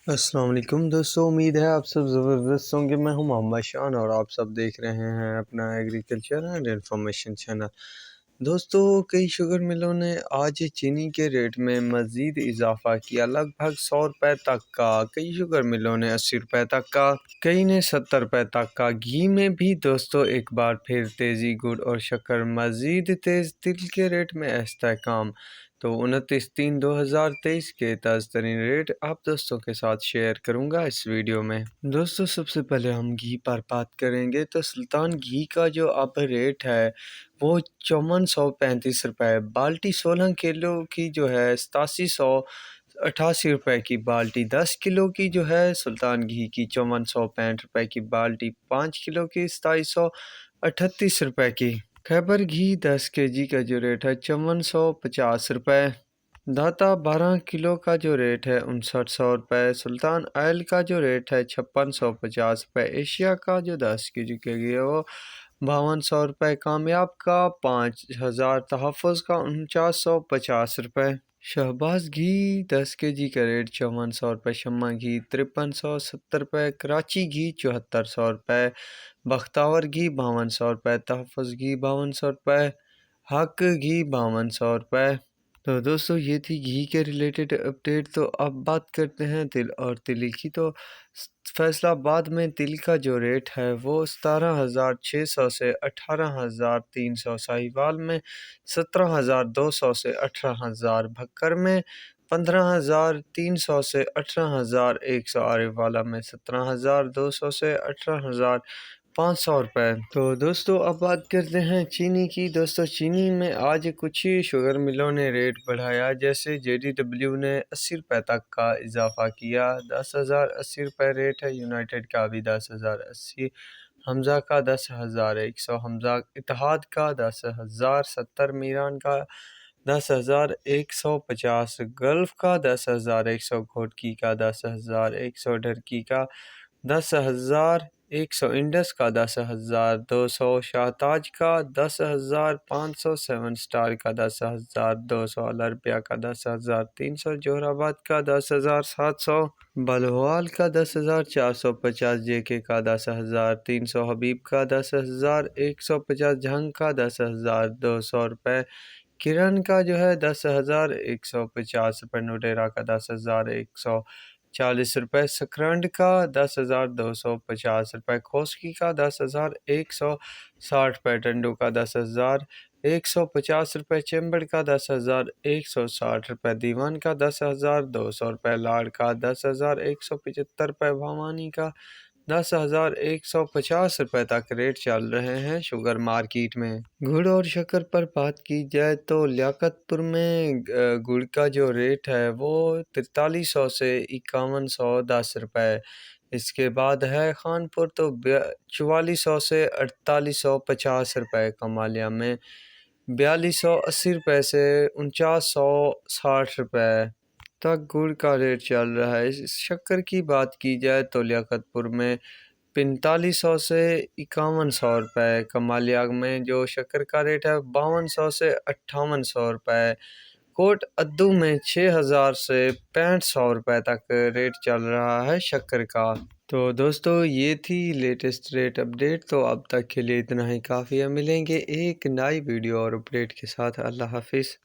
السلام علیکم دوستو، امید ہے آپ سب زبردست ہوں گے۔ میں ہوں محمد شان اور آپ سب دیکھ رہے ہیں اپنا ایگریکلچر اینڈ انفارمیشن چینل۔ دوستو، کئی شوگر ملوں نے آج چینی کے ریٹ میں مزید اضافہ کیا، لگ بھگ 100 روپے تک کا۔ کئی شوگر ملوں نے 80 روپے تک کا، کئی نے 70 روپے تک کا۔ گھی میں بھی دوستو ایک بار پھر تیزی، گڑ اور شکر مزید تیز۔ تل کے ریٹ میں استحکام۔ تو 29/3/2023 کے تازہ ترین ریٹ آپ دوستوں کے ساتھ شیئر کروں گا اس ویڈیو میں۔ دوستو، سب سے پہلے ہم گھی پر بات کریں گے تو سلطان گھی کا جو اب ریٹ ہے وہ 5435 روپے، بالٹی 16 کلو کی جو ہے 8788 روپے کی بالٹی، 10 کلو کی جو ہے سلطان گھی کی 5465 روپے کی بالٹی، 5 کلو کی 2738 روپے کی۔ خیبر گھی 10 کے جی کا جو ریٹ ہے 5450 روپے۔ داتا 12 کلو کا جو ریٹ ہے 5900 روپے۔ سلطان آئل کا جو ریٹ ہے 5650 روپے۔ ایشیا کا جو 10 کے جی کا گھی ہے وہ 5200 روپے۔ کامیاب کا 5000، تحفظ کا 4950 روپے۔ شہباز گھی 10 کے جی کا ریٹ 5400 روپے۔ شمع گھی 5370 روپے۔ کراچی گھی 7400 روپے۔ بختاور گھی 5200 روپے۔ تحفظ گھی 5200 روپے۔ حق گھی 5200 روپے۔ تو دوستو، یہ تھی گھی کے ریلیٹڈ اپڈیٹ۔ تو اب بات کرتے ہیں تل اور تیل کی۔ تو فیصل آباد میں تل کا جو ریٹ ہے وہ 17600 سے 18300، ساہیوال میں 17200 سے 18000، بھکر میں 15300 سے 18100، آرے والا میں 17200 سے 18500 روپے۔ تو دوستو، اب بات کرتے ہیں چینی کی۔ دوستو، چینی میں آج کچھ شوگر ملوں نے ریٹ بڑھایا، جیسے JDW نے 80 روپے تک کا اضافہ کیا، 10080 روپے ریٹ ہے۔ یونائیٹڈ کا بھی 10080، حمزہ کا 10100، حمزہ اتحاد کا 10070، میران کا 10150، گلف کا 10100، گھوٹکی کا 10100، ڈھرکی کا 10100، انڈس کا 10200، شاہ تاج کا 10500، 7 سٹار کا 10200، الربیہ کا 10300، جوہر آباد کا 10700، بلوال کا 10450، JK کا 10300، حبیب کا 10150، جھنگ کا 10200 روپے، کرن کا جو ہے 10150 روپے، نوڈیرا کا 10140 روپے، سکرنڈ کا 10250 روپے، کھوسکی کا 10160 روپے، ٹنڈو کا 10150 روپے، چیمبڑ کا 10160 روپے، دیوان کا 10200 روپے، لاڑ کا 10175 روپے، بھوانی کا 10150 روپے تک ریٹ چل رہے ہیں شوگر مارکیٹ میں۔ گڑ اور شکر پر بات کی جائے تو لیاقت پور میں گڑ کا جو ریٹ ہے وہ 4300 سے 5110 روپے۔ اس کے بعد ہے خان پور، تو 4400 سے 4850 روپے۔ کمالیہ میں 4280 روپے سے 4960 روپے تک گڑ کا ریٹ چل رہا ہے۔ شکر کی بات کی جائے تو لیاقت پور میں 4500 سے 5100 روپے۔ کمالیہ میں جو شکر کا ریٹ ہے 5200 سے 5800 روپے۔ کوٹ ادو میں 6000 سے 6500 روپے تک ریٹ چل رہا ہے شکر کا۔ تو دوستو، یہ تھی لیٹسٹ ریٹ اپڈیٹ۔ تو اب تک کے لیے اتنا ہی کافی ہے، ملیں گے ایک نئی ویڈیو اور اپڈیٹ کے ساتھ۔ اللہ حافظ۔